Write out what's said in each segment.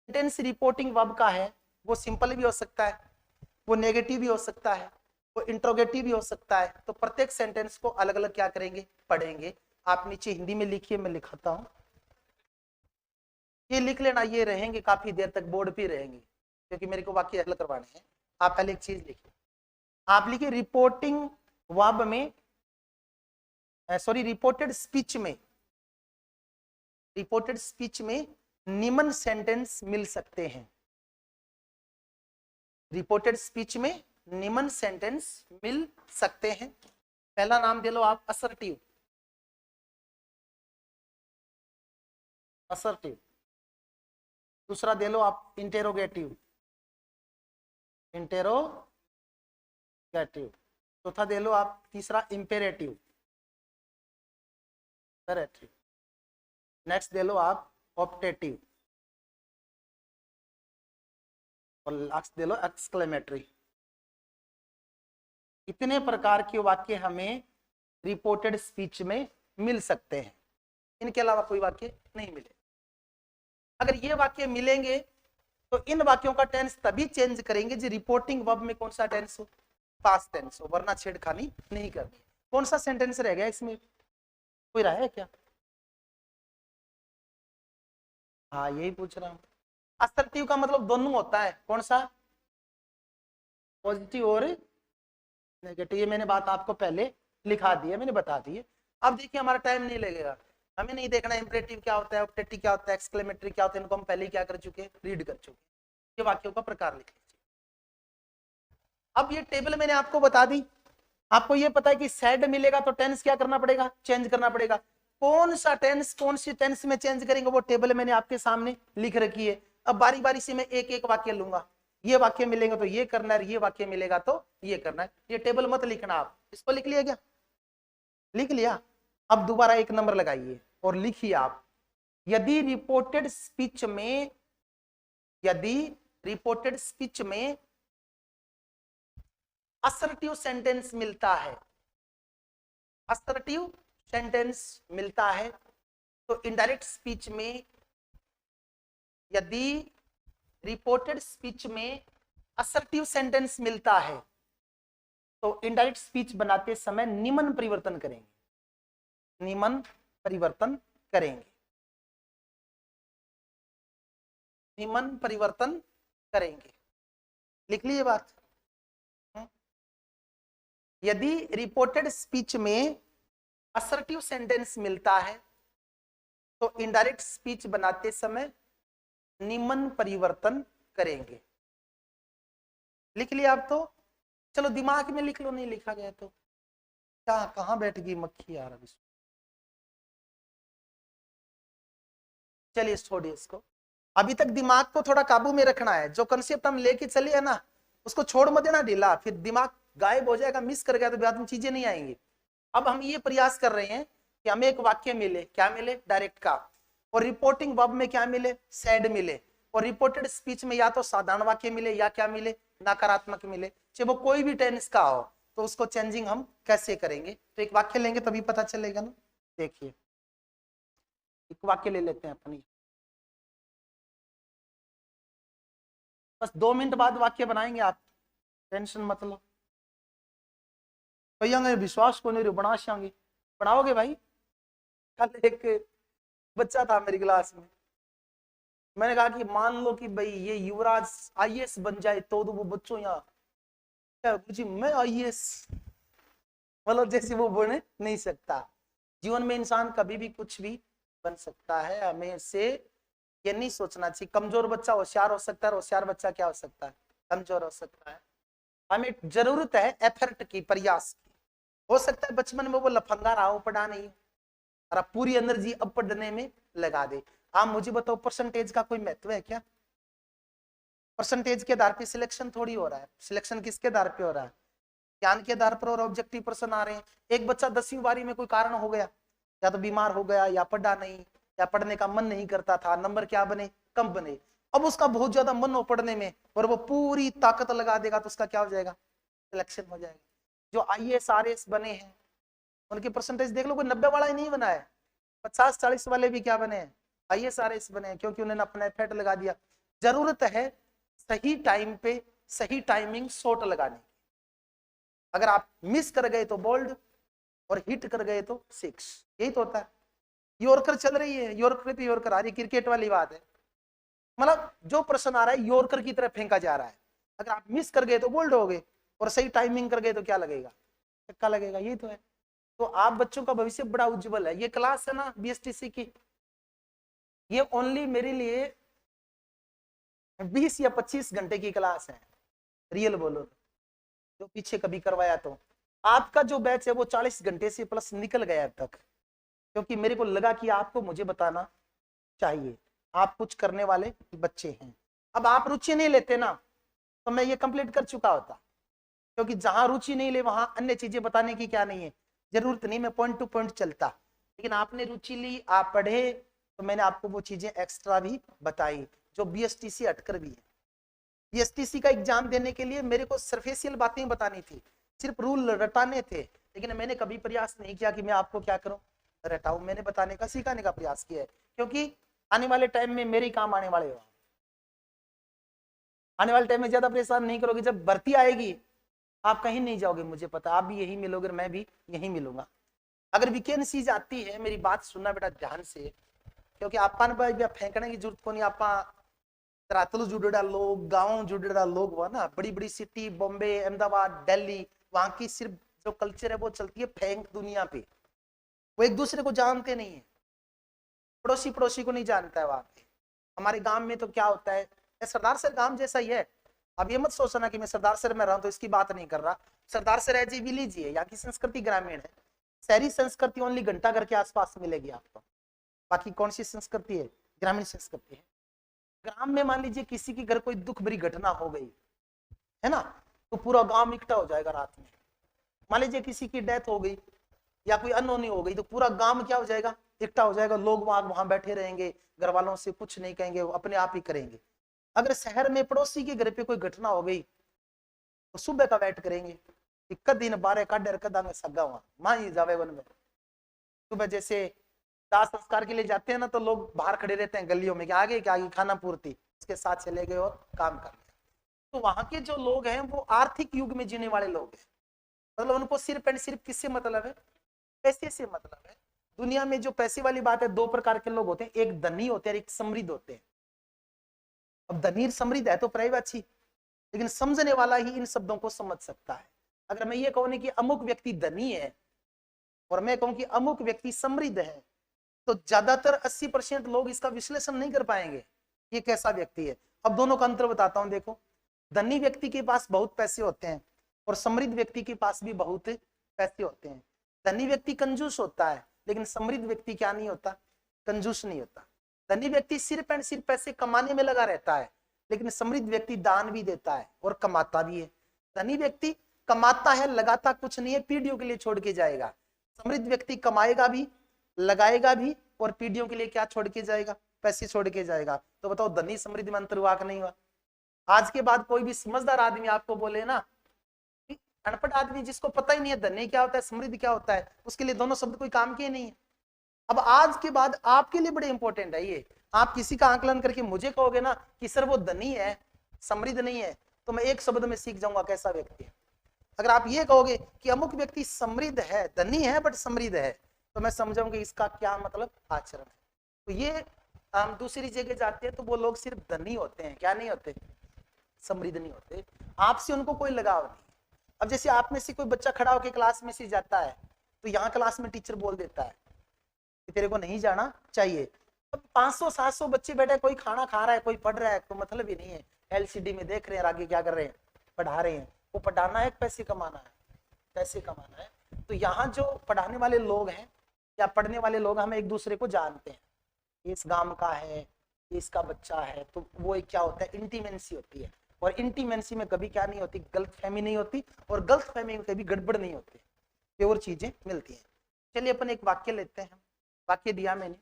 Sentence reporting verb का है वो सिंपल भी हो सकता है, वो नेगेटिव भी हो सकता है, वो इंट्रोगेटिव भी हो सकता है। तो प्रत्येक सेंटेंस को अलग अलग क्या करेंगे, पढ़ेंगे। आप नीचे हिंदी में लिखिए, मैं लिखाता हूं, ये लिख लेना, ये रहेंगे काफी देर तक बोर्ड पे रहेंगे क्योंकि मेरे को वाक्य हल करवाने हैं। आप पहले एक चीज लिखिए, आप लिखिए रिपोर्टिंग वर्ब में, सॉरी रिपोर्टेड स्पीच में, रिपोर्टेड स्पीच में निम्न सेंटेंस मिल सकते हैं। रिपोर्टेड स्पीच में निम्न सेंटेंस मिल सकते हैं। पहला नाम दे लो आप असर्टिव, असर्टिव। दूसरा दे लो आप इंटेरोगेटिव, इंटेरोगेटिव। चौथा दे लो आप तीसरा इंपेरेटिव, इंपेरेटिव। नेक्स्ट दे लो आप ऑप्टेटिव, और लास्ट दे लो एक्सक्लेमेटरी। इतने प्रकार के वाक्य हमें रिपोर्टेड स्पीच में मिल सकते हैं, इनके अलावा कोई वाक्य नहीं मिले। अगर ये वाक्य मिलेंगे तो इन वाक्यों का टेंस तभी चेंज करेंगे जो रिपोर्टिंग वर्ब में कौन सा टेंस हो, पास्ट टेंस हो, वरना छेड़खानी नहीं करनी। कौन सा सेंटेंस रह गया इसमें, कोई रहा है क्या? हाँ यही पूछ रहा हूं। असर्टिव का मतलब दोनों होता है, कौन सा, पॉजिटिव और नेगेटिव। ये मैंने बात आपको पहले लिखा दी है, मैंने बता दी है। अब देखिए हमारा टाइम नहीं लगेगा, हमें नहीं देखना इंपरेटिव क्या होता है, ऑप्टेटिव क्या होता है, एक्सक्लेमेटरी क्या होता है, इनको हम पहले क्या कर चुके हैं, रीड कर चुके। ये वाक्यों का प्रकार लिख लीजिए। अब ये टेबल मैंने आपको बता दी, आपको ये पता है कि सैड मिलेगा तो टेंस क्या करना पड़ेगा, चेंज करना पड़ेगा। कौन सा टेंस कौन सी टेंस में चेंज करेंगे वो टेबल मैंने आपके सामने लिख रखी है। अब बारी बारी से मैं एक एक वाक्य लूंगा, ये वाक्य मिलेंगे तो ये करना है, ये वाक्य मिलेगा तो ये करना है। ये टेबल मत लिखना, आप इसको लिख लिया क्या, लिख लिया। अब दोबारा एक नंबर लगाइए और लिखिए आप, यदि रिपोर्टेड स्पीच में, यदि रिपोर्टेड स्पीच में असर्टिव सेंटेंस मिलता है, असर्टिव सेंटेंस मिलता है, तो इनडायरेक्ट स्पीच में, यदि रिपोर्टेड स्पीच में असर्टिव सेंटेंस मिलता है तो इनडायरेक्ट स्पीच बनाते समय निम्न परिवर्तन करेंगे, निम्न परिवर्तन करेंगे, निम्न परिवर्तन करेंगे। लिख लीजिए बात। यदि रिपोर्टेड स्पीच में असर्टिव सेंटेंस मिलता है तो इनडायरेक्ट स्पीच बनाते समय निम्न परिवर्तन करेंगे। लिख लिया आप तो, चलो दिमाग में लिख लो, नहीं लिखा गया तो क्या, कहां बैठ गई मक्खी यार। अभी चलिए छोड़िए इसको, अभी तक दिमाग को थोड़ा काबू में रखना है। जो कंसेप्ट हम लेके चले है ना उसको छोड़ मत देना ढीला, फिर दिमाग गायब हो जाएगा, मिस कर गया तो बाद में चीजें नहीं आएंगी। अब हम ये प्रयास कर रहे हैं कि हमें एक वाक्य मिले, क्या मिले, डायरेक्ट का, और रिपोर्टिंग वर्ब में क्या मिले, सैड मिले, और रिपोर्टेड स्पीच में या तो साधारण वाक्य मिले या क्या मिले, नकारात्मक मिले, चाहे वो कोई भी टेंस का हो। तो उसको चेंजिंग हम कैसे करेंगे, तो एक वाक्य लेंगे तभी पता चलेगा ना। देखिए एक वाक्य ले लेते हैं अपनी, बस 2 मिनट बाद वाक्य बनाएंगे, आप टेंशन मत लो। भैया विश्वास को नहीं बना शांगे, बनाओगे भाई। कल एक बच्चा था मेरी क्लास में, मैंने कहा कि मान लो कि भाई ये युवराज आईएएस बन जाए तो वो बच्चों यहाँ जी मैं आईएएस, मतलब जैसे वो बने नहीं सकता। जीवन में इंसान कभी भी कुछ भी बन सकता है, हमें से ये नहीं सोचना चाहिए कमजोर बच्चा होशियार हो सकता है, होशियार बच्चा क्या हो सकता है, कमजोर हो सकता है। हमें जरूरत है एफर्ट की, प्रयास की। हो सकता है बचपन में वो लफंगा रहा हो, पढ़ा नहीं, और आप पूरी एनर्जी अब पढ़ने में लगा दे। आप मुझे बताओ परसेंटेज का कोई महत्व है क्या? परसेंटेज के आधार पे सिलेक्शन थोड़ी हो रहा है, सिलेक्शन किसके आधार पे हो रहा है, ज्ञान के आधार पर और ऑब्जेक्टिव पर्सन आ रहे हैं। एक बच्चा 10वीं बारी में कोई कारण हो गया, या तो बीमार हो गया, या पढ़ा नहीं, या पढ़ने का मन नहीं करता था, नंबर क्या बने, कम बने। अब उसका बहुत ज्यादा मन हो पढ़ने में और वो पूरी ताकत लगा देगा तो उसका क्या हो जाएगा, सिलेक्शन हो जाएगा। जो IAS RAS बने हैं उनके परसेंटेज देख लो, कोई 90 वाला ही नहीं बना है, 50-40 वाले भी क्या बने हैं, IAS RAS बने हैं, क्योंकि उन्होंने अपना एफर्ट लगा दिया। जरूरत है सही टाइम पे सही टाइमिंग शॉट लगाने की। अगर आप मिस कर गए तो बोल्ड और हिट कर गए तो सिक्स, यही तो होता है। यॉर्कर चल रही है, यॉर्कर पे यॉर्कर आ रही है, क्रिकेट वाली बात है। मतलब जो प्रश्न आ रहा है यॉर्कर की तरफ फेंका जा रहा है, अगर आप मिस कर गए तो बोल्ड हो गए और सही टाइमिंग कर गए तो क्या लगेगा, छक्का लगेगा, यही तो है। तो आप बच्चों का भविष्य बड़ा उज्जवल है। ये क्लास है ना बीएसटीसी की, ये ओनली मेरे लिए 20 या 25 घंटे की क्लास है, रियल बोलो तो, जो पीछे कभी करवाया तो। आपका जो बैच है वो 40 घंटे से प्लस निकल गया अब तक, क्योंकि मेरे को लगा कि आपको मुझे बताना चाहिए, आप कुछ करने वाले बच्चे हैं। अब आप रुचि नहीं लेते ना तो मैं ये कंप्लीट कर चुका होता, क्योंकि जहां रुचि नहीं ले वहां अन्य चीजें बताने की क्या नहीं है, जरूरत नहीं, मैं पॉइंट टू पॉइंट चलता। लेकिन आपने रुचि ली, आप पढ़े, तो मैंने आपको वो चीजें एक्स्ट्रा भी बताई जो बीएसटीसी हटकर भी है। बीएसटीसी का एग्जाम देने के लिए मेरे को सरफेशियल बातें बतानी थी, सिर्फ रूल रटाने थे, लेकिन मैंने कभी प्रयास नहीं किया कि मैं आपको क्या करूं, रटाऊं। मैंने बताने का, सिखाने का प्रयास किया है, क्योंकि आने वाले टाइम में मेरे काम आने वाले हो। आने वाले टाइम में ज्यादा परेशान नहीं करोगे, जब भर्ती आएगी आप कहीं नहीं जाओगे, मुझे पता, आप भी यही मिलोगे, मैं भी यही मिलूंगा। अगर वैकेंसीज आती है, मेरी बात सुनना बेटा ध्यान से, क्योंकि आपा ने फेंकने की जरूरत को नहीं, आपा तरातलू जुड़ेड़ा लोग, गांव जुड़ेड़ा लोग हुआ ना, बड़ी बड़ी सिटी, बॉम्बे, अहमदाबाद, दिल्ली, वहां की सिर्फ जो कल्चर है वो चलती है फेंक दुनिया पे, वो एक दूसरे को जानते नहीं है, पड़ोसी पड़ोसी को नहीं जानता है वहां पे। हमारे गांव में तो क्या होता है, सरदार सर गांव जैसा ही है। अब ये मत सोचना कि मैं सरदार सर में रहा हूं तो इसकी बात नहीं कर रहा, सरदार सर है जी विलेज है, यहाँ की संस्कृति ग्रामीण है। शहरी संस्कृति ओनली घंटा घर के आसपास मिलेगी आपको, बाकी कौन सी संस्कृति है, ग्रामीण संस्कृति है। ग्राम में मान लीजिए किसी की घर कोई दुख भरी घटना हो गई है ना, तो पूरा गांव इकट्ठा हो जाएगा रात में। मान लीजिए किसी की डेथ हो गई या कोई अनहोनी हो गई, तो पूरा गांव क्या हो जाएगा, इकट्ठा हो जाएगा, लोग वहां बैठे रहेंगे, घर वालों से कुछ नहीं कहेंगे, वो अपने आप ही करेंगे। अगर शहर में पड़ोसी के घर पे कोई घटना हो गई तो सुबह का वेट करेंगे, दिन बारह का डर कदा में सगा हुआ मां ही जावे वन में। सुबह जैसे दाह संस्कार के लिए जाते हैं ना, तो लोग बाहर खड़े रहते हैं गलियों में कि आगे क्या आगे खाना पूर्ति, इसके साथ चले गए और काम कर लिया। तो वहां के जो लोग हैं वो आर्थिक युग में जीने वाले लोग हैं, मतलब उनको सिर्फ एंड सिर्फ किससे मतलब है, पैसे से मतलब है। दुनिया में जो पैसे वाली बात है, दो प्रकार के लोग होते हैं, एक धनी होते हैं और एक समृद्ध होते हैं। अब धनी समृद्ध है तो प्राइवेसी, लेकिन समझने वाला ही इन शब्दों को समझ सकता है। अगर मैं ये कहूँ कि अमुक व्यक्ति धनी है और मैं कहूँ कि अमुक व्यक्ति समृद्ध है, तो ज्यादातर 80% लोग इसका विश्लेषण नहीं कर पाएंगे ये कैसा व्यक्ति है। अब दोनों का अंतर बताता हूं, देखो, धनी व्यक्ति के पास बहुत पैसे होते हैं और समृद्ध व्यक्ति के पास भी बहुत पैसे होते हैं। धनी व्यक्ति कंजूस होता है, लेकिन समृद्ध व्यक्ति क्या नहीं होता, कंजूस नहीं होता। धनी व्यक्ति सिर्फ एंड सिर्फ पैसे कमाने में लगा रहता है, लेकिन समृद्ध व्यक्ति दान भी देता है और कमाता भी है। धनी व्यक्ति कमाता है, लगाता कुछ नहीं है, पीढ़ियों के लिए छोड़ के जाएगा। समृद्ध व्यक्ति कमाएगा भी, लगाएगा भी और पीढ़ियों के लिए क्या छोड़ के जाएगा, पैसे छोड़ के जाएगा। तो बताओ धनी समृद्धि में अंतर हुआ कि नहीं हुआ। आज के बाद कोई भी समझदार आदमी आपको बोले ना, अनपढ़ आदमी जिसको पता ही नहीं है धनी क्या होता है समृद्धि क्या होता है, उसके लिए दोनों शब्द कोई काम के नहीं है। अब आज के बाद आपके लिए बड़े इंपॉर्टेंट है ये, आप किसी का आंकलन करके मुझे कहोगे ना कि सर वो धनी है समृद्ध नहीं है, तो मैं एक शब्द में सीख जाऊंगा कैसा व्यक्ति है। अगर आप ये कहोगे कि अमुक व्यक्ति समृद्ध है, धनी है बट समृद्ध है, तो मैं समझाऊंगी इसका क्या मतलब, आचरण है। तो ये हम दूसरी जगह जाते हैं तो वो लोग सिर्फ धनी होते हैं, क्या नहीं होते, समृद्ध नहीं होते। आपसे उनको कोई लगाव नहीं। अब जैसे आप में से कोई बच्चा खड़ा होकर क्लास में से जाता है, तो यहाँ क्लास में टीचर बोल देता है कि तेरे को नहीं जाना चाहिए। अब 500-700 बच्चे बैठे, कोई खाना खा रहा है, कोई पढ़ रहा है, कोई मतलब ही नहीं है, एलसीडी में देख रहे हैं आगे क्या कर रहे हैं, पढ़ा रहे हैं। वो पढ़ाना है, पैसे कमाना है, पैसे कमाना है। तो यहाँ जो पढ़ाने वाले लोग हैं या पढ़ने वाले लोग, हम एक दूसरे को जानते हैं, इस गांव का है, इसका बच्चा है, तो वो एक क्या होता है, इंटीमेंसी होती है। और इंटीमेंसी में कभी क्या नहीं होती, गलत फहमी नहीं होती, और गलत फहमी में कभी गड़बड़ नहीं होती, प्योर चीजें मिलती हैं। चलिए अपन एक वाक्य लेते हैं, वाक्य दिया मैंने,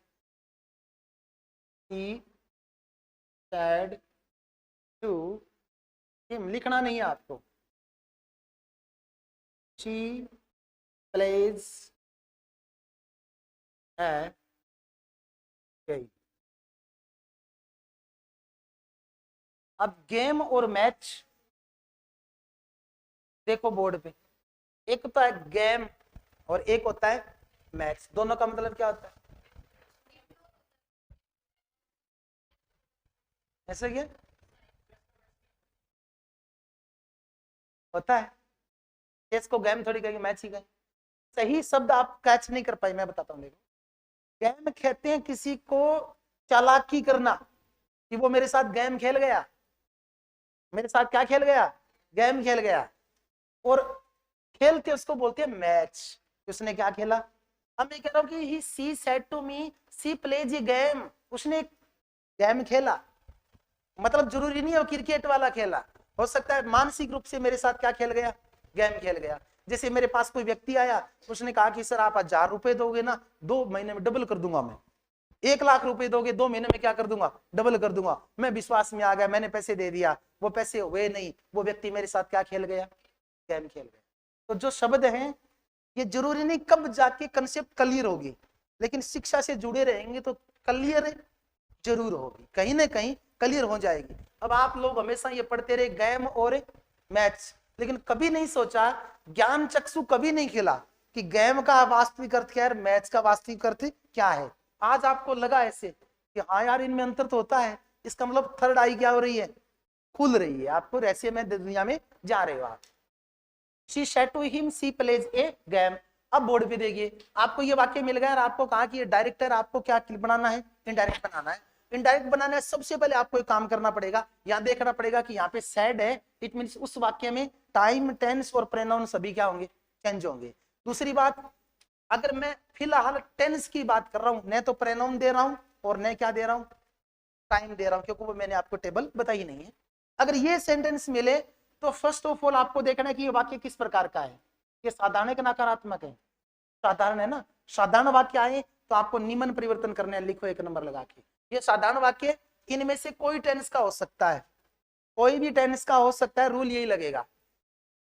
he said to him, लिखना नहीं है आपको, she plays a game, अब गेम और मैच देखो बोर्ड पे, एक होता है गेम और एक होता है मैच, दोनों का मतलब क्या होता है? ऐसे क्या होता है? इसको गेम थोड़ी कहेंगे, मैच ही कहेंगे। सही शब्द आप कैच नहीं कर पाए, मैं बताता हूँ। देखो, गेम कहते हैं किसी को चालाकी करना, कि वो मेरे साथ गेम खेल गया, मेरे साथ क्या खेल गया? गेम खेल गया। और खेलते उसको बोलते हैं मैच। उसने क्या खेला? अब मैं कह रहा हूं कि he she said to me she plays a game, उसने गेम खेला, मतलब जरूरी नहीं है वो क्रिकेट वाला खेला, हो सकता है मानसिक रूप से मेरे साथ क्या खेल गया? गेम खेल गया। जैसे मेरे पास कोई व्यक्ति आया, उसने कहा कि सर आप 1000 रुपए दोगे ना, 2 महीने में डबल कर दूंगा मैं। 1 लाख रुपए दोगे, 2 महीने में क्या कर दूंगा? डबल कर दूंगा। मैं विश्वास में आ गया, मैंने पैसे दे दिया, वो पैसे हुए नहीं, वो व्यक्ति मेरे साथ क्या खेल गया? गेम खेल गया। तो जो शब्द हैं ये जरूरी नहीं कब जाके कंसेप्ट क्लियर होगी, लेकिन शिक्षा से जुड़े रहेंगे तो क्लियर जरूर होगी, कहीं ना कहीं क्लियर हो जाएगी। अब आप लोग हमेशा ये पढ़ते रहे गेम और मैच, लेकिन कभी नहीं सोचा, ज्ञान चक्षु कभी नहीं खिला कि गेम का वास्तविक अर्थ क्या है, मैच का वास्तविक अर्थ क्या है। आज आपको लगा ऐसे कि हाँ यार इनमें अंतर तो होता है, इसका मतलब थर्ड आई क्या हो रही है? खुल रही है। आपको रहस्य में दुनिया में जा रहे हो आप। She said to him, she plays a game। अब बोर्ड पे देखिए, आपको ये वाक्य मिल गया और आपको कहा कि ये डायरेक्टर आपको क्या बनाना है? इनडायरेक्ट बनाना है। इनडायरेक्ट बनाना है, सबसे पहले आपको एक काम करना पड़ेगा, यहाँ देखना पड़ेगा कि यहाँ पे सैड है, इट मीन्स उस वाक्य में टाइम, टेंस और प्रोनाउन सभी क्या होंगे? चेंज होंगे। दूसरी बात, अगर मैं फिलहाल टेंस की बात कर रहा हूं, न तो प्रोनाउन दे रहा हूं और न क्या दे रहा हूं? टाइम दे रहा हूं, क्योंकि वो मैंने आपको टेबल बताई नहीं है। अगर ये सेंटेंस मिले तो फर्स्ट ऑफ ऑल आपको देखना है कि ये वाक्य किस प्रकार का है। ये साधारण है कि नकारात्मक है? साधारण है ना। साधारण वाक्य आए तो आपको निम्न परिवर्तन करने हैं, लिखो 1 नंबर लगा के। ये साधारण वाक्य इनमें से कोई टेंस का हो सकता है, कोई भी टेंस का हो सकता है, रूल यही लगेगा।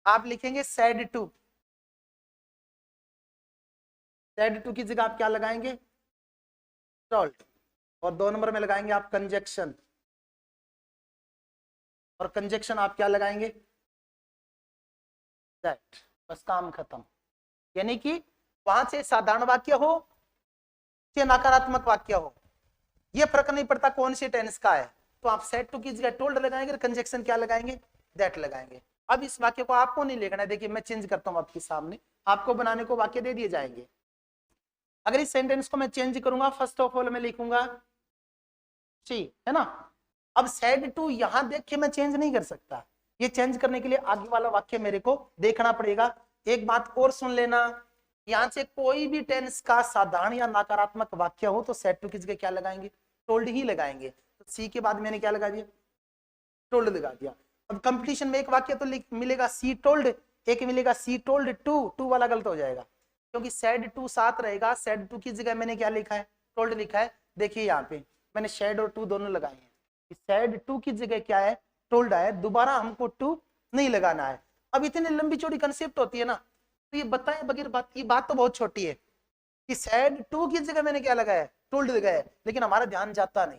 आप लिखेंगे सैड टू, सैड टू की जगह आप क्या लगाएंगे? टोल्ड। और 2 नंबर में लगाएंगे आप कंजक्शन, और कंजक्शन आप क्या लगाएंगे? दैट। बस काम खत्म। यानी कि वहां से साधारण वाक्य हो या नकारात्मक वाक्य हो, ये फर्क नहीं पड़ता कौन से टेंस का है। तो आप सेड टू की जगह टोल्ड लगाएंगे, कंजक्शन क्या लगाएंगे? दैट लगाएंगे। अब इस वाक्य को आपको नहीं लिखना है, देखिए मैं चेंज करता हूं आपके सामने, आपको बनाने को वाक्य दे दिए जाएंगे। अगर इस सेंटेंस को मैं चेंज करूंगा, फर्स्ट ऑफ ऑल मैं लिखूंगा सी, है ना। अब सेड टू यहां देख के मैं चेंज नहीं कर सकता, ये चेंज करने के लिए आगे वाला वाक्य मेरे को देखना पड़ेगा। एक बात और सुन लेना, यहां से कोई भी टेंस का साधारण या नकारात्मक वाक्य हो तो सेड टू की जगह क्या लगाएंगे? टोल्ड ही लगाएंगे। तो सी के बाद मैंने क्या लगा दिया? टोल्ड लगा दिया। अब कंपटीशन में एक वाक्य तो मिलेगा सी टोल्ड, एक मिलेगा सी टोल्ड टू, टू वाला गलत हो जाएगा क्योंकि सेड टू साथ रहेगा। सेड टू की जगह मैंने क्या लिखा है? टोल्ड लिखा है। देखिए यहाँ पे मैंने शेड और टू दोनों लगाए हैं, सेड टू की जगह क्या है? टोल्ड है। दोबारा हमको टू नहीं लगाना है। अब इतनी लंबी चौड़ी कंसेप्ट होती है ना, तो ये बताए बगैर बात, ये बात तो बहुत छोटी है कि सेड टू की जगह मैंने क्या लगाया? टोल्ड लगाया, लेकिन हमारा ध्यान जाता नहीं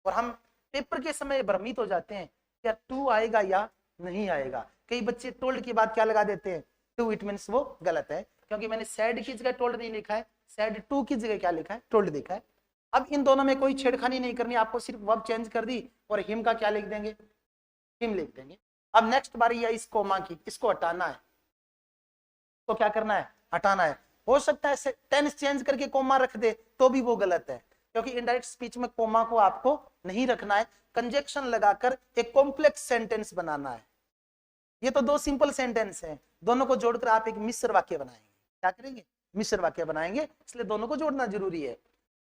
और हम पेपर के समय भ्रमित हो जाते हैं, क्या टू आएगा या नहीं आएगा। कई बच्चे टोल्ड की बात क्या लगा देते हैं? टू। इट मीन्स वो गलत है, क्योंकि मैंने सेड की जगह टोल्ड नहीं लिखा है, सेड टू की जगह क्या लिखा है? टोल्ड लिखा है। अब इन दोनों में कोई छेड़खानी नहीं करनी, आपको सिर्फ वर्ब चेंज कर दी और हिम का क्या लिख देंगे? हिम लिख देंगे। अब नेक्स्ट बारी है इस कोमा की, इसको हटाना है, तो क्या करना है? हटाना है। हो सकता है टेंस चेंज करके कोमा रख दे तो भी वो गलत है, क्योंकि इनडायरेक्ट स्पीच में कोमा को आपको नहीं रखना है, कंजक्शन लगाकर एक कॉम्प्लेक्स सेंटेंस बनाना है। ये तो 2 सिंपल सेंटेंस हैं, दोनों को जोड़कर आप एक मिश्र वाक्य बनाएंगे। क्या करेंगे? मिश्र वाक्य बनाएंगे, इसलिए दोनों को जोड़ना जरूरी है।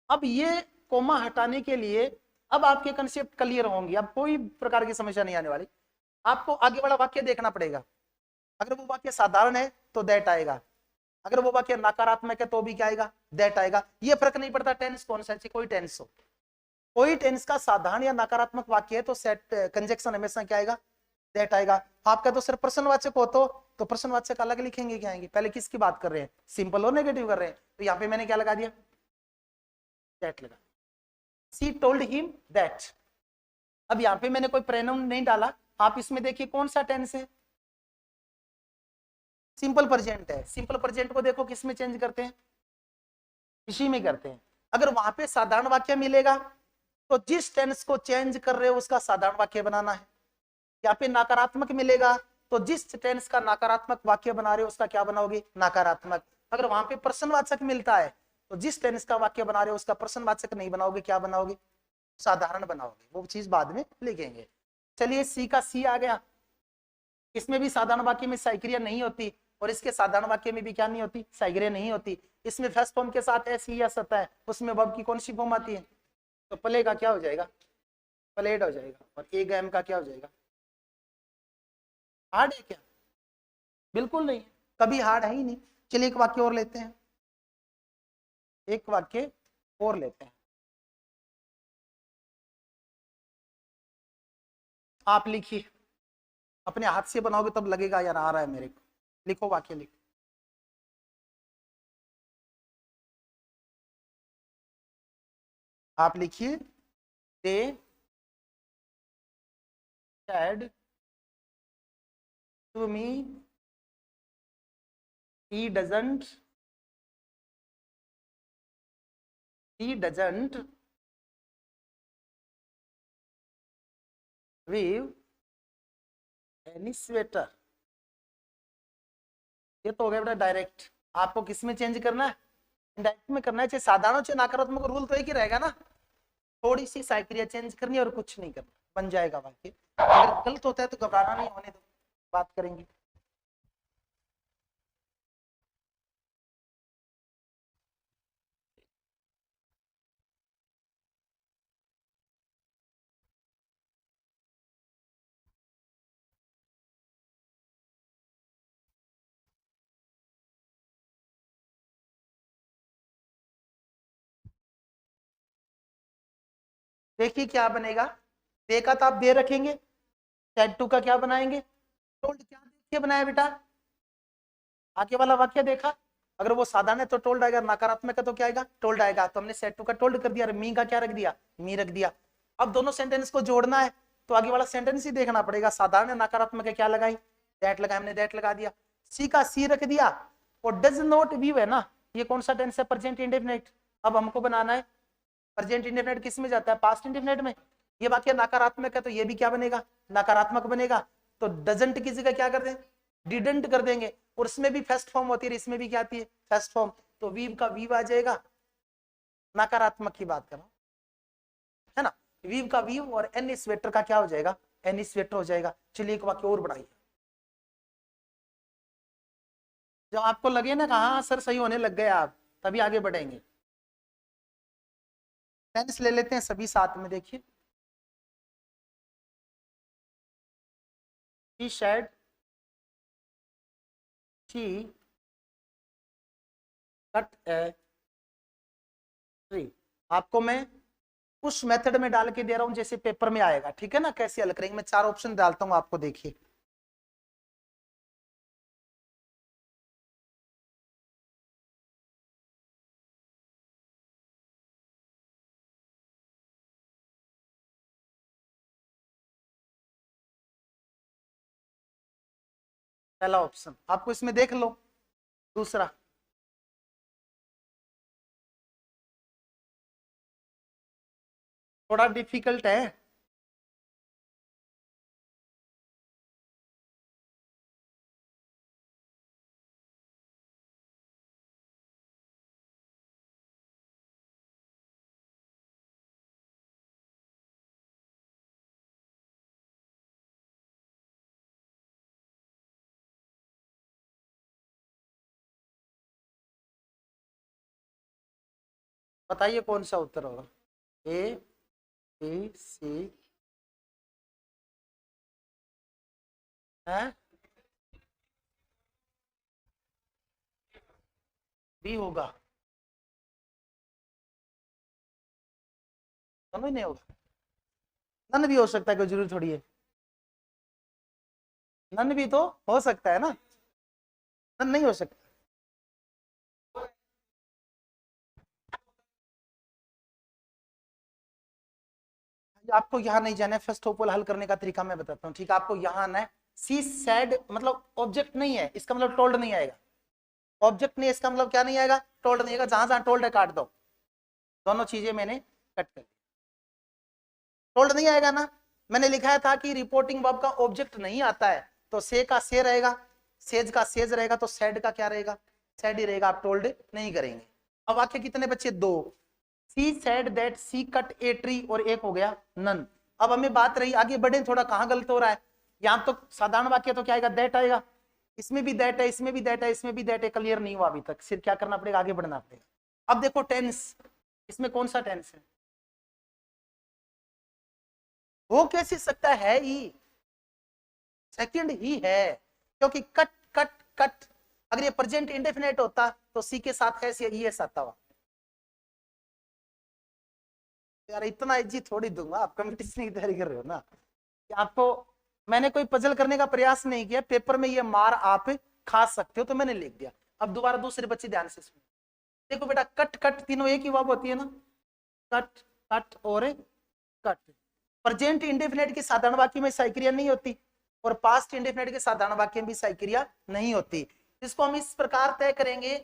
अब ये कोमा हटाने के लिए अब आपके कंसेप्ट क्लियर होंगे, अब कोई प्रकार की समस्या नहीं आने वाली। आपको आगे वाला वाक्य देखना पड़ेगा, अगर वो वाक्य साधारण है तो दैट आएगा, अगर वो वाक्य नकारात्मक है तो भी क्या आएगा? दैट आएगा। ये फर्क नहीं पड़ता टेंस कौन सा है, कोई टेंस हो, कोई टेंस का साधारण या नकारात्मक वाक्य है तो सेट कंजक्शन हमेशा क्या आएगा? दैट आएगा। आपका तो सिर्फ प्रश्नवाचक हो तो प्रश्नवाचक अलग लिखेंगे, क्या आएंगे? पहले किसकी बात कर रहे हैं? सिंपल और नेगेटिव कर रहे हैं, तो यहाँ पे मैंने क्या लगा दिया? दैट लगा। She told him that. अब यहाँ पे मैंने कोई प्रेनाउन नहीं डाला, आप इसमें देखिए कौन सा टेंस है, सिंपल प्रेजेंट है। सिंपल प्रेजेंट को देखो किस में चेंज करते हैं, इसी में करते हैं। अगर वहां पे साधारण वाक्य मिलेगा तो जिस टेंस को चेंज कर रहे हो उसका साधारण वाक्य बनाना है। यहाँ पे नकारात्मक मिलेगा तो जिस टेंस का नकारात्मक वाक्य बना रहे हो उसका क्या बनाओगे, नकारात्मक। अगर वहां पे प्रश्नवाचक मिलता है तो जिस टेंस का वाक्य बना रहे हो उसका प्रश्नवाचक नहीं बनाओगे, क्या बनाओगे, साधारण बनाओगे। वो चीज बाद में लिखेंगे। चलिए सी का सी आ गया। इसमें भी साधारण वाक्य में साइक्रिया नहीं होती और इसके साधारण वाक्य में भी क्या नहीं होती, साइक्रिया नहीं होती। इसमें फर्स्ट फॉर्म के साथ एस या सता है, उसमें वर्ब की कौन सी फॉर्म आती है, तो प्ले का क्या हो जाएगा, प्लेड हो जाएगा। और ए गैम का क्या हो जाएगा, हार्ड है क्या, बिल्कुल नहीं है, कभी हार्ड है ही नहीं। चलिए एक वाक्य और लेते हैं, एक वाक्य और लेते हैं। आप लिखिए, अपने हाथ से बनाओगे तब लगेगा यार आ रहा है मेरे को। लिखो वाक्य, लिखो। आप लिखिए, दे said to me he doesn't weave any sweater। ये तो हो गया बेटा डायरेक्ट। आपको किस में चेंज करना है, डायरेक्ट में करना है। चाहे साधारण चाहे नकारात्मक, रूल तो एक ही रहेगा ना, थोड़ी सी साइक्रिया चेंज करनी है और कुछ नहीं करना, बन जाएगा वाक्य। अगर गलत होता है तो घबराना नहीं, होने दो, बात करेंगे। देखिए क्या बनेगा, दे का तो आप दे रखेंगे, सेड टू का क्या बनाएंगे, टोल्ड। क्या देख के बनाया बेटा, आगे वाला वाक्य देखा। अगर वो साधारण है तो टोल्ड आएगा, नकारात्मक है तो क्या आएगा, टोल्ड आएगा। तो हमने सेड टू का टोल्ड कर दिया और मी का क्या रख दिया, मी रख दिया। अब दोनों सेंटेंस को जोड़ना है तो आगे वाला सेंटेंस ही देखना पड़ेगा, साधारण है नकारात्मक है, क्या लगाई, दैट लगाया, हमने दैट लगा दिया। सी का सी रख दिया। और डज नॉट वीव है ना, ये कौन सा टेंस है, प्रेजेंट इंडेफिनिट। अब हमको बनाना है प्रेजेंट इंडेफिनिट किस में जाता है, पास्ट इंडेफिनिट में। ये वाक्य नकारात्मक है तो ये भी क्या बनेगा, नकारात्मक बनेगा। तो डजंट की जगह क्या कर दें, डिडंट कर देंगे। और इसमें भी फर्स्ट फॉर्म होती है, इसमें भी क्या आती है, फर्स्ट फॉर्म। तो वीव का वीव आ जाएगा, नकारात्मक की बात कर रहा हूं, है ना। वीव का वीव और एन स्वेटर का क्या हो जाएगा, एन स्वेटर हो जाएगा। चलिए एक वाक्य और बढ़ाइए, जब आपको लगे ना कहा सर सही होने लग गए आप, तभी आगे बढ़ेंगे। टेंस ले लेते हैं सभी साथ में, देखिए। she said she cut a tree। आपको मैं उस मेथड में डाल के दे रहा हूं जैसे पेपर में आएगा, ठीक है ना, कैसे हल करेंगे। मैं 4 ऑप्शन डालता हूं आपको, देखिए। पहला ऑप्शन आपको इसमें देख लो, दूसरा थोड़ा डिफिकल्ट है। बताइए कौन सा उत्तर होगा, ए, बी, सी है, बी होगा, दोनों ही नहीं होगा। नन भी हो सकता है, कोई जरूरी थोड़ी है, नन भी तो हो सकता है ना, नन नहीं हो सकता। आपको यहाँ नहीं जाना है, फर्स्ट ऑफ ऑल हल करने का तरीका मैं बताता हूँ, ठीक है। आपको यहाँ आना है, सी सेड मतलब ऑब्जेक्ट नहीं है, इसका मतलब टोल्ड नहीं आएगा। ऑब्जेक्ट नहीं है इसका मतलब क्या नहीं आएगा, टोल्ड नहीं आएगा। जहां जहां टोल्ड है काट दो, दोनों चीजें मैंने कट कर दी। टोल्ड नहीं आएगा ना, मैंने लिखा था कि रिपोर्टिंग वर्ब का ऑब्जेक्ट नहीं आता है, तो से का से रहेगा, सेज का सेज रहेगा, तो सैड का क्या रहेगा, सैड ही रहेगा। आप टोल्ड नहीं करेंगे। अब वाक्य कितने बच्चे, दो। She said that she cut a tree, और एक हो गया नन। अब हमें बात रही, आगे बढ़े थोड़ा, कहां गलत हो रहा है। यहां तो साधारण वाक्य तो क्या आएगा, दैट आएगा, इसमें भी दैट है, इसमें भी दैट है, इसमें भी दैट है। क्लियर नहीं हुआ अभी तक, फिर क्या करना पड़ेगा, आगे बढ़ना पड़ेगा। अब देखो टेंस, इसमें कौन सा टेंस है, हो कैसे सकता है ही, सेकंड ही है, क्योंकि कट कट कट, अगर ये प्रेजेंट इंडेफिनेट होता तो सी के साथ एस या ईएस आता हुआ। यार इतना इजी थोड़ी दूंगा, आप कंपटीशन की तैयारी कर रहे हो ना, कि आपको मैंने कोई पजल करने का प्रयास नहीं किया, पेपर में ये मार आप खा सकते हो तो मैंने लिख दिया। अब दोबारा दूसरे बच्चे ध्यान से सुनो, देखो बेटा, कट कट तीनों एक ही वर्ब होती है ना, कट कट और कट। प्रेजेंट इंडेफिनेट की साधारण वाक्य में सही क्रिया नहीं होती, और पास्ट इंडेफिनेट के साधारण वाक्य में भी सही क्रिया नहीं होती। इसको हम इस प्रकार तय करेंगे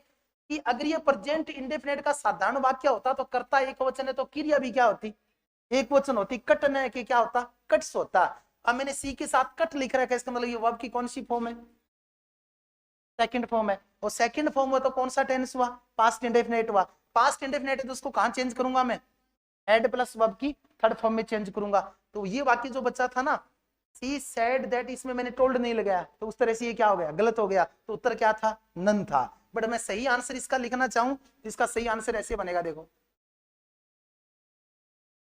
कि अगर ये प्रेजेंट इंडेफिनेट का साधारण वाक्य होता तो कर्ता एक वचन है, तो क्रिया भी क्या होती, एक वचन होती। कट न कि क्या होता, कट्स होता। अब मैंने सी के साथ कट लिख रखा है, इसका मतलब ये वर्ब की कौन सी फॉर्म है, सेकंड फॉर्म है। और सेकंड फॉर्म हुआ तो कौन सा टेंस हुआ, पास्ट इंडेफिनेट हुआ। पास्ट इंडेफिनेट है तो उसको कहां चेंज करूंगा मैं, हेड प्लस वर्ब की थर्ड फॉर्म में चेंज करूंगा। तो ये वाक्य जो बच्चा था ना, सी सेड दैट, इसमें मैंने टोल्ड नहीं लगाया, तो उस तरह से ये क्या हो गया, गलत हो गया। तो उत्तर क्या था, नन था। बट मैं सही आंसर इसका लिखना चाहूं तो इसका सही आंसर ऐसे बनेगा, देखो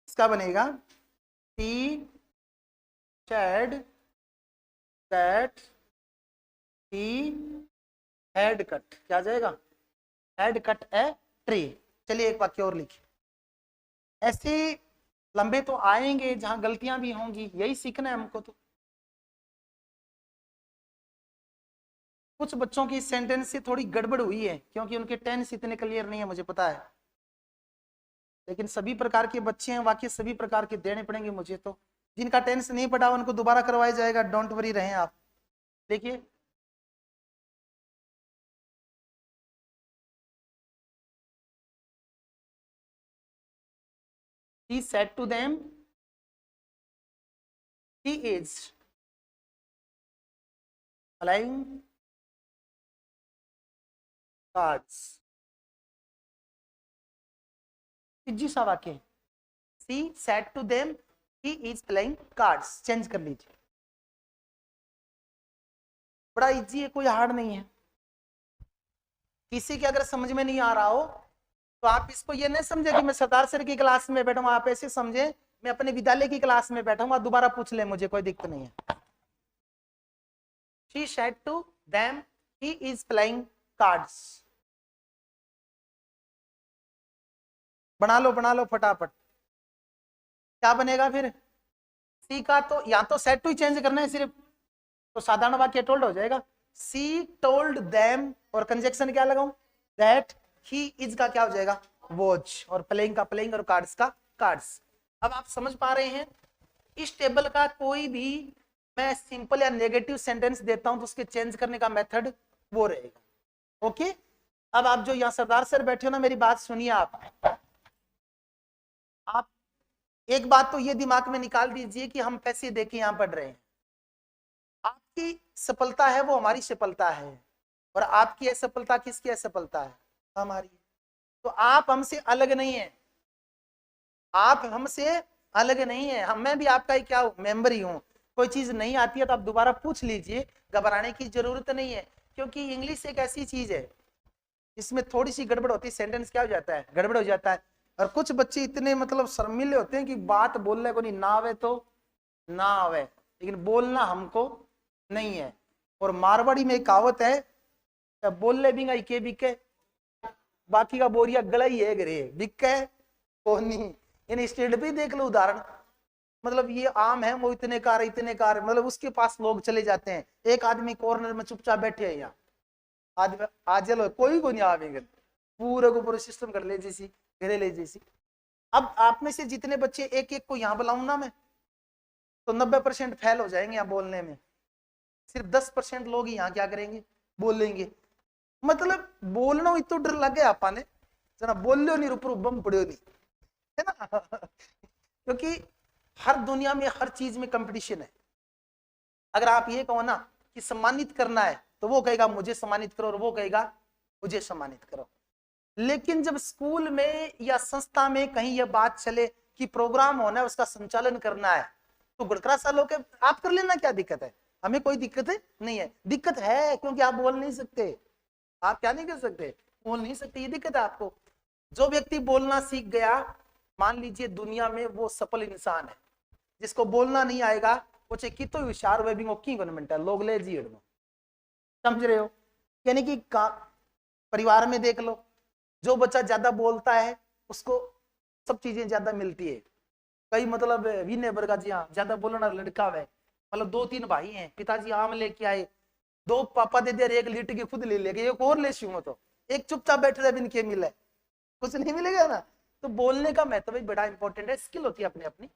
इसका बनेगा, सी said that he had cut, क्या जाएगा, हैड कट ए ट्री। चलिए एक वाक्य और लिखिए। ऐसे लंबे तो आएंगे जहां गलतियां भी होंगी, यही सीखना है हमको। तो कुछ बच्चों की सेंटेंस से थोड़ी गड़बड़ हुई है, क्योंकि उनके टेंस इतने क्लियर नहीं है, मुझे पता है। लेकिन सभी प्रकार के बच्चे हैं, वाक्य सभी प्रकार के देने पड़ेंगे मुझे। तो जिनका टेंस नहीं पड़ा उनको दोबारा करवाया जाएगा, डोंट वरी रहें आप। देखिए he said to them he is playing cards। Easy सा वाक्य, he said to them he is playing cards, change कर लीजिए। बड़ा इजी है, कोई हार्ड नहीं है। किसी के अगर समझ में नहीं आ रहा हो तो आप इसको ये नहीं समझे कि मैं सरदार सर की क्लास में बैठा हूं, आप ऐसे समझे मैं अपने विद्यालय की क्लास में बैठा हूं, दोबारा पूछ ले, मुझे कोई दिक्कत नहीं है। She said to them he is playing cards। बना लो फटाफट। क्या बनेगा फिर, सी का तो या तो सेट टू ही चेंज करना है सिर्फ, तो साधारण वाक्य टोल्ड हो जाएगा। सी टोल्ड देम, और कंजक्शन क्या लगाऊं, दैट ही इज का क्या हो जाएगा, वॉच, और प्लेइंग का प्लेइंग, और कार्ड्स का कार्ड्स। अब आप समझ पा रहे हैं, इस टेबल का कोई भी मैं सिंपल या नेगेटिव सेंटेंस देता हूं तो उसके चेंज करने का मेथड वो रहेगा। ओके, अब आप जो यहाँ सरदार सर बैठे हो ना, मेरी बात सुनिए। आप एक बात तो ये दिमाग में निकाल दीजिए कि हम पैसे देके यहाँ पढ़ रहे हैं। आपकी सफलता है वो हमारी सफलता है, और आपकी असफलता किसकी असफलता है, हमारी। तो आप हमसे अलग नहीं है, आप हमसे अलग नहीं है, मैं भी आपका ही क्या हूं, मेंबर ही हूं। कोई चीज नहीं आती है तो आप दोबारा पूछ लीजिए, घबराने की जरूरत नहीं है। क्योंकि इंग्लिश एक ऐसी चीज है, इसमें थोड़ी सी गड़बड़ होती है, सेंटेंस क्या हो जाता है, गड़बड़ हो जाता है। और कुछ बच्चे इतने मतलब शर्मीले होते हैं कि बात बोलने को नहीं, ना आवे तो ना आवे, लेकिन बोलना हमको नहीं है। और मारवाड़ी में एक कहावत है, बोल ले बिंगा के बिके, बाकी का बोरिया गला ही है घरे बिके कोनी। इन स्टेट पे देख लो उदाहरण, मतलब ये आम है, वो इतने कार मतलब उसके पास लोग चले जाते हैं, एक आदमी कॉर्नर में चुपचाप बैठे हैं यहाँ, आदमी आज कोई को नहीं आवेंगे, पूरे को पूरे सिस्टम कर ले जैसी घरे ले जैसी। अब आप में से जितने बच्चे एक एक को यहाँ बुलाऊं ना मैं, तो 90% फेल हो जाएंगे यहाँ बोलने में। सिर्फ 10% लोग ही यहाँ क्या करेंगे, बोलेंगे। मतलब बोलना ही तो डर लगे आपने, जना बोलो नहीं रूप बम पड़ो नहीं, है ना। क्योंकि हर दुनिया में हर चीज में कंपटीशन है। अगर आप ये कहो ना कि सम्मानित करना है, तो वो कहेगा मुझे सम्मानित करो, और वो कहेगा मुझे सम्मानित करो। लेकिन जब स्कूल में या संस्था में कहीं यह बात चले कि प्रोग्राम होना है, उसका संचालन करना है, तो गुड़करा सालों के आप कर लेना, क्या दिक्कत है, हमें कोई दिक्कत है नहीं है। दिक्कत है क्योंकि आप बोल नहीं सकते। आप क्या नहीं कर सकते, बोल नहीं सकते, ये दिक्कत है आपको। जो व्यक्ति बोलना सीख गया, मान लीजिए दुनिया में वो सफल इंसान है। जिसको बोलना नहीं आएगा, वो चाहे कितो विचार वे भी की गवर्नमेंट है, लोग ले जी, समझ रहे हो। यानी कि परिवार में देख लो, जो बच्चा ज्यादा बोलता है उसको सब चीजें ज्यादा मिलती है। कई मतलब विनय बर्गा जी, हाँ ज्यादा बोलना लड़का है। मतलब 2-3 भाई हैं, पिताजी आम लेके आए, 2 पापा दे दिया, एक लीट के खुद ले लेके, एक और ले शू, तो एक चुपचाप बैठे रहे बिन के मिले, कुछ नहीं मिलेगा ना। तो बोलने का महत्व भी बड़ा इंपॉर्टेंट है, स्किल होती है अपनी अपनी।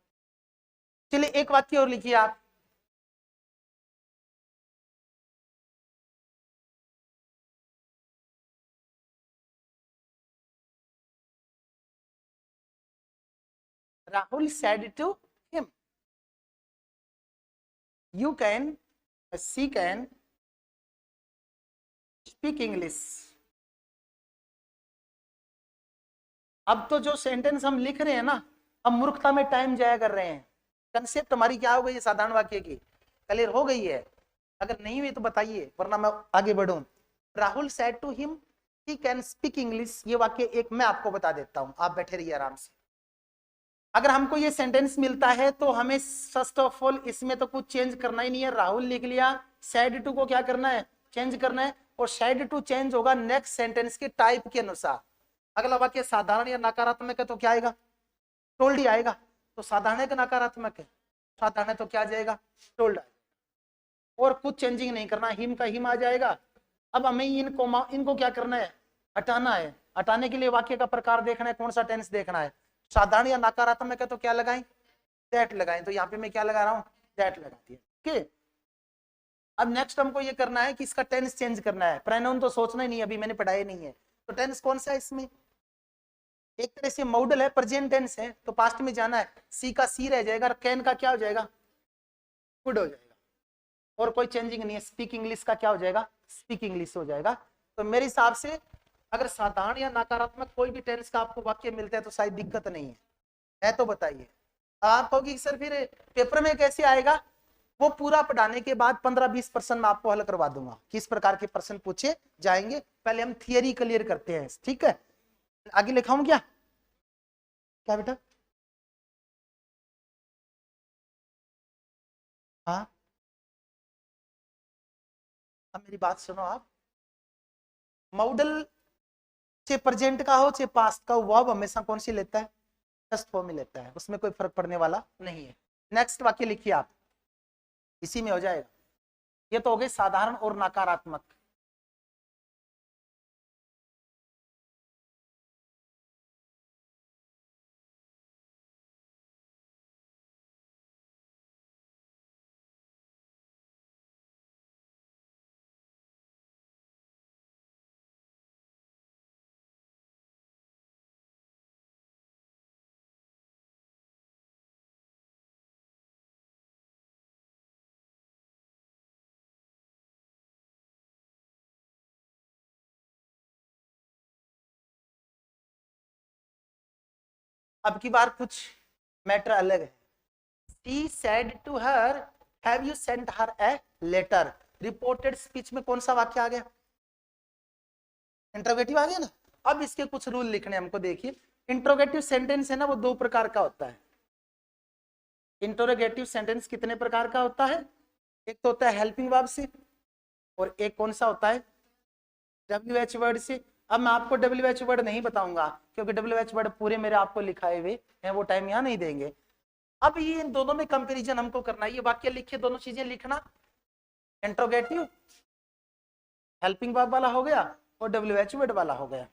चलिए एक वाक्य और लिखिए आप। Rahul said to him, you can, she can speak English. अब तो जो सेंटेंस हम लिख रहे हैं ना, हम मूर्खता में टाइम जाया कर रहे हैं। कंसेप्ट हमारी क्या हो गई है साधारण वाक्य की, क्लियर हो गई है? अगर नहीं हुई तो बताइए, वरना मैं आगे बढ़ूं। Rahul said to him he can speak English, ये वाक्य एक मैं आपको बता देता हूं, आप बैठे रहिए आराम से। अगर हमको ये सेंटेंस मिलता है तो हमें फर्स्ट ऑफ ऑल इसमें तो कुछ चेंज करना ही नहीं है। राहुल लिख लिया, सैड टू को क्या करना है, चेंज करना है, और सैड टू चेंज होगा नेक्स्ट सेंटेंस के टाइप के अनुसार। अगला वाक्य साधारण या नकारात्मक है तो क्या आएगा, टोल्ड ही आएगा। तो साधारण है कि नकारात्मक है, साधारण है तो क्या आ जाएगा, टोल्ड आएगा। और कुछ चेंजिंग नहीं करना, हिम का हिम आ जाएगा। अब हमें इनको क्या करना है, हटाना है। हटाने के लिए वाक्य का प्रकार देखना है, कौन सा टेंस देखना है। साधारण या नकारात्मक है तो क्या लगाएं, दैट लगाएं। तो यहाँ पे मैं क्या लगा रहा हूँ, दैट लगा दिया। ठीक। अब नेक्स्ट हमको ये करना है कि इसका टेंस चेंज करना है। प्रोनाउन तो सोचना ही नहीं, अभी मैंने पढ़ाया नहीं है। तो टेंस कौन सा है इसमें, एक तरह से मॉडल है, प्रेजेंट टेंस है, तो पास्ट में जाना है। सी का सी रह जाएगा, कैन का क्या हो जाएगा, कुड हो जाएगा। और कोई चेंजिंग नहीं है। स्पीक इंग्लिश का क्या हो जाएगा, स्पीक इंग्लिश हो जाएगा। तो मेरे हिसाब से अगर साधारण या नकारात्मक कोई भी टेंस का आपको वाक्य मिलता है तो शायद दिक्कत नहीं है तो बताइए। आप कहोगे सर फिर पेपर में कैसे आएगा, वो पूरा पढ़ाने के बाद 15-20% मैं आपको हल करवा दूंगा, किस प्रकार के प्रश्न पूछे जाएंगे। पहले हम थियरी क्लियर करते हैं, ठीक है। आगे लिखाऊं क्या, क्या बेटा, हाँ अब मेरी बात सुनो आप। मॉडल चाहे प्रेजेंट का हो चाहे पास्ट का हो, वर्ब हमेशा कौन सी लेता है, फर्स्ट फॉर्म में लेता है, उसमें कोई फर्क पड़ने वाला नहीं है। नेक्स्ट वाक्य लिखिए आप, इसी में हो जाएगा। ये तो हो गए साधारण और नकारात्मक। अब की बार कुछ मैटर अलग है। She said to her, have you sent her a letter? Reported speech में कौन सा वाक्य आ गया, इंट्रोगेटिव आ गया ना। अब इसके कुछ रूल लिखने हमको, देखिए। इंट्रोगेटिव सेंटेंस है ना, वो 2 प्रकार का होता है। इंट्रोगेटिव सेंटेंस कितने प्रकार का होता है, एक तो होता है हेल्पिंग वर्ब से, और एक कौन सा होता है, WH वर्ड से। अब मैं आपको WH वर्ड नहीं बताऊंगा, क्योंकि WH वर्ड पूरे मेरे आपको लिखाए हुए हैं, वो टाइम यहाँ नहीं देंगे। अब ये इन दोनों में कंपैरिजन हमको करना है। ये वाक्य लिखिए, दोनों चीजें लिखना, इंट्रोगेटिव हेल्पिंग वर्ब वाला हो गया और WH वर्ड वाला हो गया।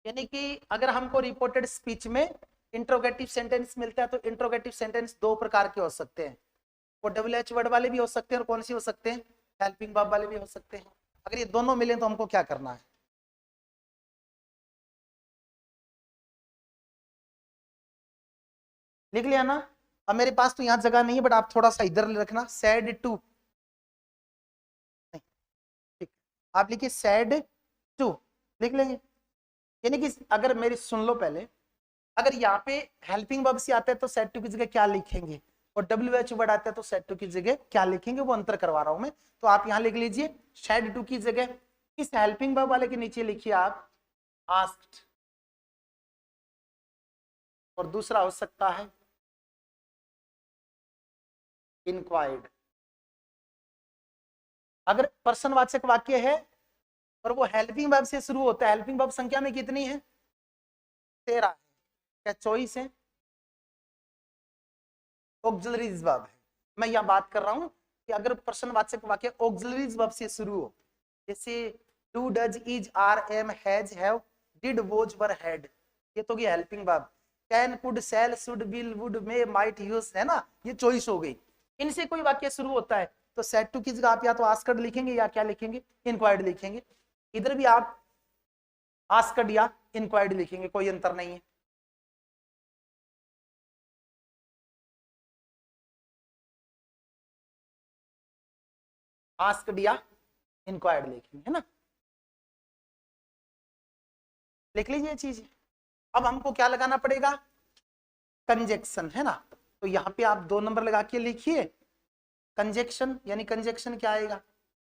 यानी कि अगर हमको रिपोर्टेड स्पीच में इंट्रोगेटिव सेंटेंस मिलता है तो इंट्रोगेटिव सेंटेंस दो प्रकार के हो सकते हैं, वो WH वर्ड वाले भी हो सकते हैं और कौन सी हो सकते हैं, हेल्पिंग वर्ब वाले भी हो सकते हैं। अगर ये दोनों मिले तो हमको क्या करना है, लिख लिया ना। अब मेरे पास तो यहाँ जगह नहीं है, बट आप थोड़ा सा इधर रखना, सैड टू, ठीक, आप लिखिए सैड टू, लिख लेंगे। यानी कि अगर मेरी सुन लो पहले, अगर यहाँ पे हेल्पिंग वर्ब से आता है तो सैड टू की जगह क्या लिखेंगे, और WH वर्ड आता है तो सैड टू की जगह क्या लिखेंगे, वो अंतर करवा रहा हूं मैं। तो आप यहाँ लिख लीजिए सैड टू की जगह इस हेल्पिंग वर्ब वाले के नीचे लिखिए आप आस्क्ड, और दूसरा हो सकता है इंक्वायर्ड। अगर प्रश्नवाचक वाक्य है और वो हेल्पिंग वर्ब से शुरू होता है, हेल्पिंग वर्ब संख्या में कितनी है, 13 है, क्या 24 है, ऑक्सिलरीज वर्ब है। मैं यह बात कर रहा हूं कि अगर प्रश्नवाचक वाक्य ऑक्सिलरीज वर्ब से शुरू हो, जैसे do, does, is, are, am, has, have, did, was, were, had, ये तो गई helping verb. Can, could, shall, should, will, would, may, might, use, है ना, ये चॉइस हो गई। इनसे कोई वाक्य शुरू होता है तो सेट टू की जगह आप या तो आस्क्ड लिखेंगे या क्या लिखेंगे, इंक्वायर्ड लिखेंगे। इधर भी आप आस्क्ड या इंक्वायर्ड लिखेंगे, कोई अंतर नहीं है। आस्क्ड या इंक्वायर्ड लिखेंगे, है ना, लिख लीजिए चीज। अब हमको क्या लगाना पड़ेगा, कंजेक्शन, है ना। तो यहाँ पे आप 2 नंबर लगा के लिखिए कंजेक्शन, यानी कंजेक्शन क्या आएगा,